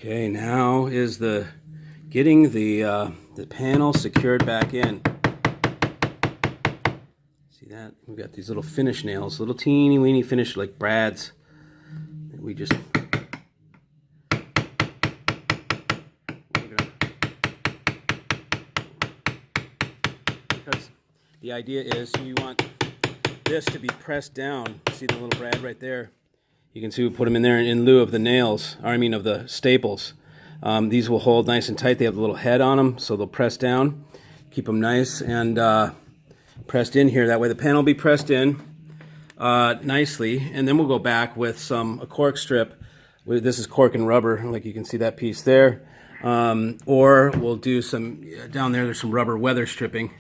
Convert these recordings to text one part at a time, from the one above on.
Okay, now is the getting the panel secured back in. See that? We've got these little finish nails, little teeny weeny finish like brads. That we just because the idea is you want this to be pressed down. See the little brad right there? You can see we put them in there in lieu of the nails, or I mean of the staples. These will hold nice and tight. They have a little head on them, so they'll press down, keep them nice and pressed in here. That way the panel will be pressed in nicely, and then we'll go back with a cork strip. This is cork and rubber, like you can see that piece there. Or we'll do some, down there there's some rubber weather stripping.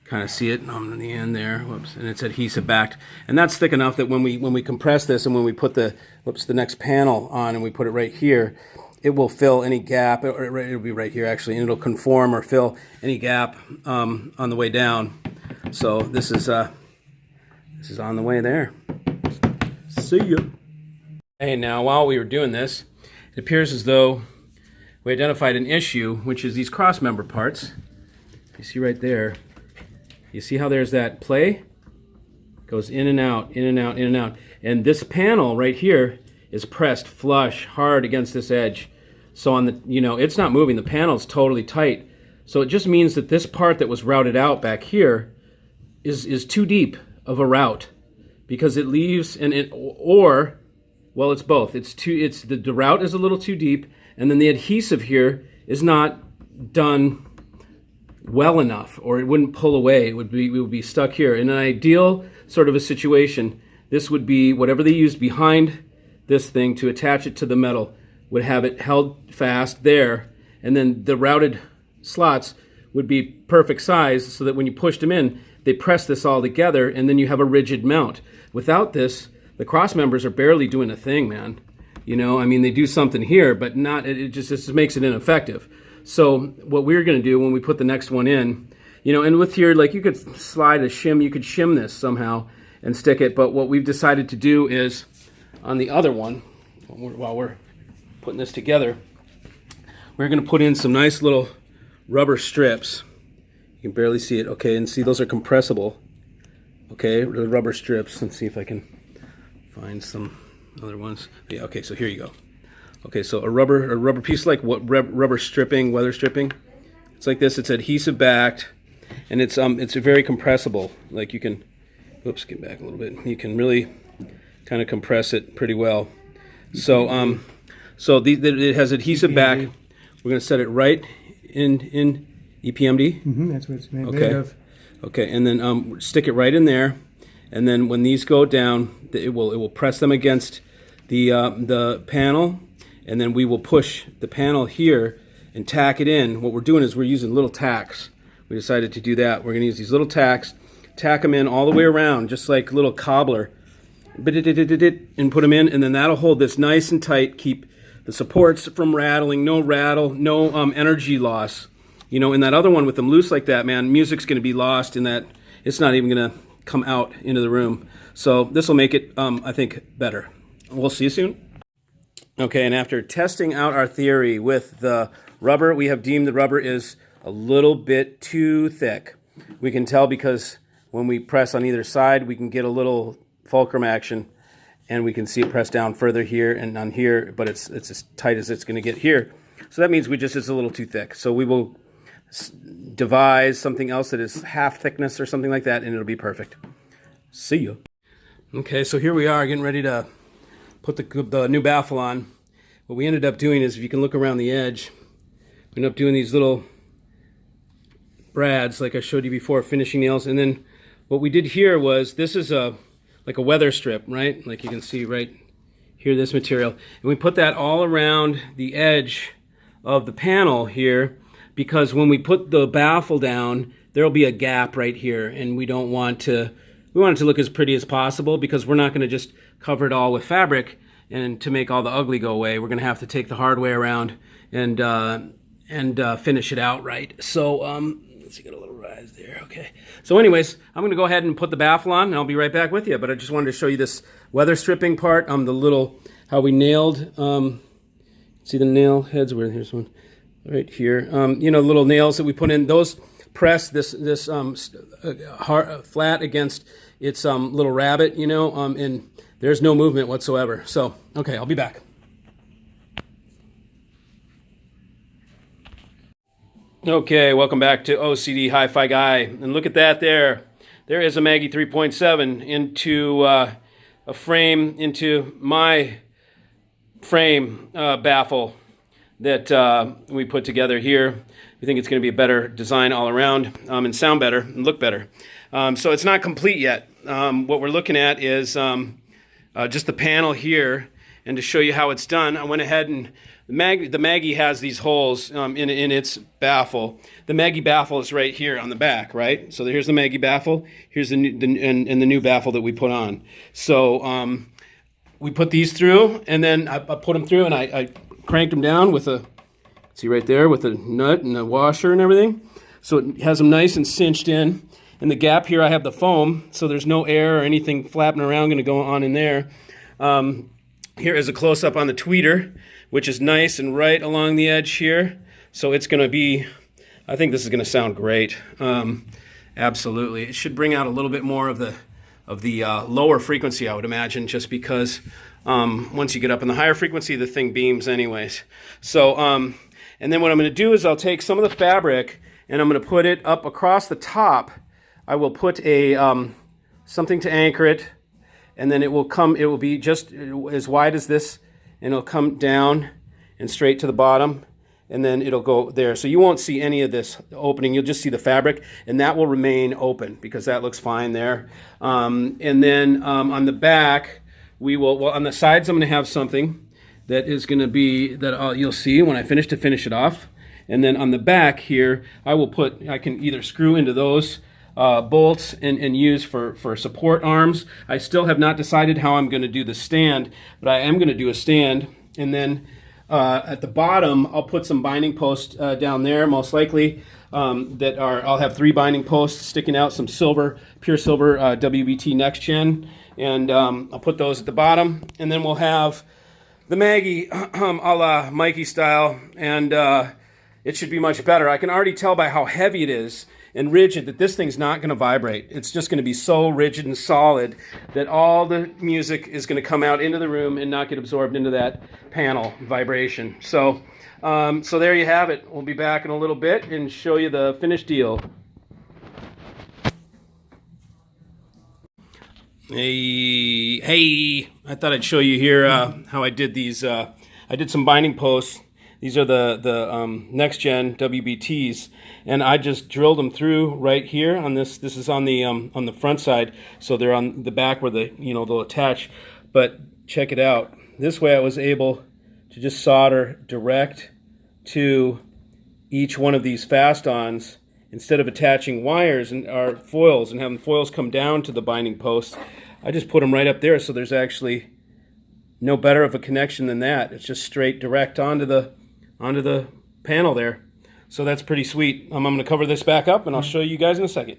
Kind of see it on the end there. Whoops, and it's adhesive backed, and that's thick enough that when we compress this and when we put the next panel on and we put it right here, it will fill any gap. It'll be right here actually, and it'll conform or fill any gap on the way down. So this is on the way there. See ya. Hey, now while we were doing this, it appears as though we identified an issue, which is these cross member parts. You see right there. You see how there's that play? Goes in and out, in and out, in and out. And this panel right here is pressed flush, hard against this edge. So on the, it's not moving. The panel's totally tight. So it just means that this part that was routed out back here is too deep of a route, because it leaves, well, it's both. The route is a little too deep, and then the adhesive here is not done well enough, or it wouldn't pull away. It would be stuck here. In an ideal sort of a situation, this would be whatever they used behind this thing to attach it to the metal would have it held fast there, and then the routed slots would be perfect size so that when you pushed them in, they press this all together, and then you have a rigid mount. Without this, the cross members are barely doing a thing, man. I mean, they do something here, but not. It just makes it ineffective. So what we're going to do when we put the next one in, and with here, like you could slide a shim, you could shim this somehow and stick it. But what we've decided to do is on the other one, while we're putting this together, we're going to put in some nice little rubber strips. You can barely see it. Okay, and see those are compressible. Okay, the rubber strips. Let's see if I can find some other ones. Yeah, okay, so here you go. Okay, so a rubber piece like what rubber stripping, weather stripping. It's like this. It's adhesive backed, and it's very compressible. Like you can, oops, get back a little bit. You can really kind of compress it pretty well. So it has adhesive back. We're going to set it right in EPMD. That's what it's made of. Okay, and then stick it right in there, and then when these go down, it will press them against the panel. And then we will push the panel here and tack it in. What we're doing is we're using little tacks. We decided to do that. We're going to use these little tacks, tack them in all the way around, just like a little cobbler, and put them in, and then that'll hold this nice and tight, keep the supports from rattling, no rattle, no energy loss. In that other one with them loose like that, man, music's going to be lost in that. It's not even going to come out into the room. So this will make it, I think, better. We'll see you soon. Okay, and after testing out our theory with the rubber, we have deemed the rubber is a little bit too thick. We can tell because when we press on either side, we can get a little fulcrum action, and we can see it press down further here and on here, but it's as tight as it's going to get here. So that means it's a little too thick. So we will devise something else that is half thickness or something like that, and it'll be perfect. See ya. Okay, so here we are getting ready to put the new baffle on. What we ended up doing is, if you can look around the edge, we ended up doing these little brads like I showed you before, finishing nails. And then what we did here was, this is like a weather strip, right? Like you can see right here, this material. And we put that all around the edge of the panel here, because when we put the baffle down, there'll be a gap right here, and we want it to look as pretty as possible, because we're not going to just cover it all with fabric and to make all the ugly go away. We're going to have to take the hard way around and finish it out right. So let's see, get a little rise there. Okay. So anyways, I'm going to go ahead and put the baffle on, and I'll be right back with you. But I just wanted to show you this weather stripping part, how we nailed See the nail heads? Where here's one right here. You know, little nails that we put in. Those press this flat against its little rabbit. You know, and there's no movement whatsoever. So okay, I'll be back. Okay, welcome back to OCD Hi-Fi Guy. And look at that there. There is a Maggie 3.7 into a frame, into my frame baffle that we put together here. We think it's going to be a better design all around and sound better and look better. So it's not complete yet. What we're looking at is just the panel here. And to show you how it's done, I went ahead and the Maggie has these holes in its baffle. The Maggie baffle is right here on the back, right? So here's the Maggie baffle. Here's the new baffle that we put on. So we put these through, and then I put them through, and I cranked them down with a, see right there, with a nut and a washer and everything. So it has them nice and cinched in. In the gap here, I have the foam, so there's no air or anything flapping around going to go on in there. Here is a close-up on the tweeter, which is nice and right along the edge here. So it's going to be, I think this is going to sound great. Absolutely. It should bring out a little bit more of the lower frequency, I would imagine, just because once you get up in the higher frequency, the thing beams anyways. So, and then what I'm going to do is I'll take some of the fabric and I'm going to put it up across the top. I will put a something to anchor it, and then it will be just as wide as this, and it'll come down and straight to the bottom, and then it'll go there. So you won't see any of this opening. You'll just see the fabric, and that will remain open because that looks fine there. And then on the back, well, on the sides, I'm going to have something that is going to be, that you'll see when I finish it off. And then on the back here, I can either screw into those bolts and use for support arms. I still have not decided how I'm going to do the stand, but I am going to do a stand. And then at the bottom, I'll put some binding posts down there, most likely, I'll have 3 binding posts sticking out, some silver, pure silver WBT Next Gen, and I'll put those at the bottom. And then we'll have the Maggie a la Mikey style, and it should be much better. I can already tell by how heavy it is and rigid that this thing's not going to vibrate. It's just going to be so rigid and solid that all the music is going to come out into the room and not get absorbed into that panel vibration. So, so there you have it. We'll be back in a little bit and show you the finished deal. Hey! I thought I'd show you here how I did these. I did some binding posts. These are the Next Gen WBTs, and I just drilled them through right here on this. This is on the front side, so they're on the back where they'll attach. But check it out. This way, I was able to just solder direct to each one of these fast-ons instead of attaching wires or foils and having foils come down to the binding posts. I just put them right up there, so there's actually no better of a connection than that. It's just straight direct onto the panel there. So that's pretty sweet. I'm going to cover this back up and I'll show you guys in a second.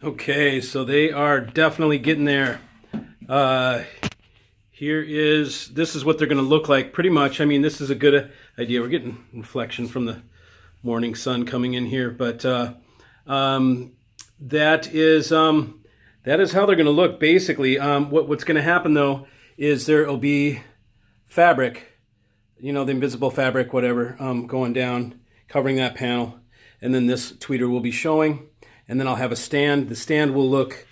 Okay, so they are definitely getting there. This is what they're going to look like pretty much. I mean, this is a good idea. We're getting reflection from the morning sun coming in here, but that is how they're going to look basically. What's going to happen though is there will be fabric, the invisible fabric, whatever, going down, covering that panel, and then this tweeter will be showing, and then I'll have a stand. The stand will look,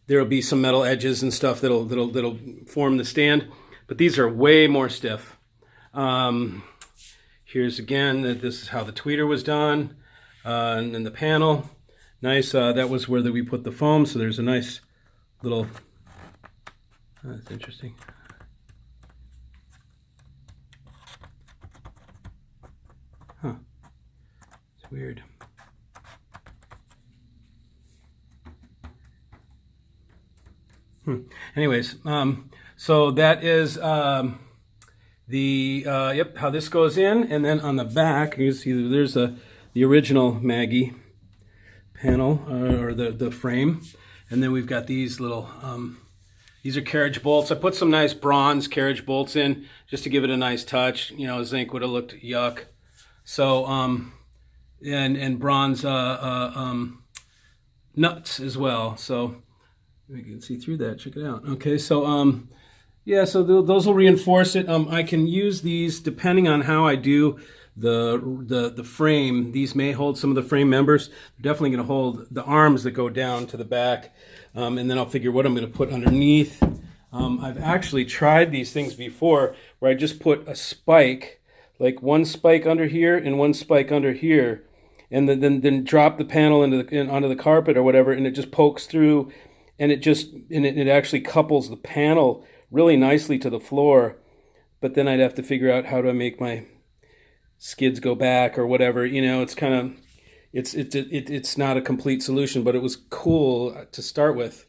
there will be some metal edges and stuff that'll form the stand, but these are way more stiff. Here's again, this is how the tweeter was done, and then the panel, nice. That was where we put the foam, so there's a nice little, that's interesting. Huh. It's weird. Anyways, so that is how this goes in, and then on the back you see there's the original Maggie panel or the frame, and then we've got these little These are carriage bolts. I put some nice bronze carriage bolts in just to give it a nice touch. You know, zinc would have looked yuck. So, and bronze nuts as well. So you can see through that. Check it out. Okay, so yeah, so those will reinforce it. I can use these depending on how I do the frame. These may hold some of the frame members. They're definitely going to hold the arms that go down to the back, and then I'll figure what I'm going to put underneath. I've actually tried these things before where I just put a spike, like one spike under here and one spike under here, and then drop the panel onto the carpet or whatever, and it just pokes through, and it actually couples the panel really nicely to the floor. But then I'd have to figure out how to make my skids go back or whatever. You know, it's kind of it's not a complete solution, but it was cool to start with.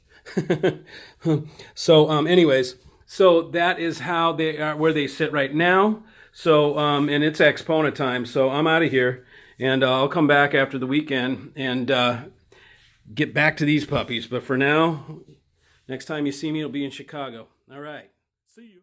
So anyways, so that is how they are, where they sit right now. So and it's Exponent time, so I'm out of here, and I'll come back after the weekend and get back to these puppies. But for now, next time you see me, it'll be in Chicago. All right, see you.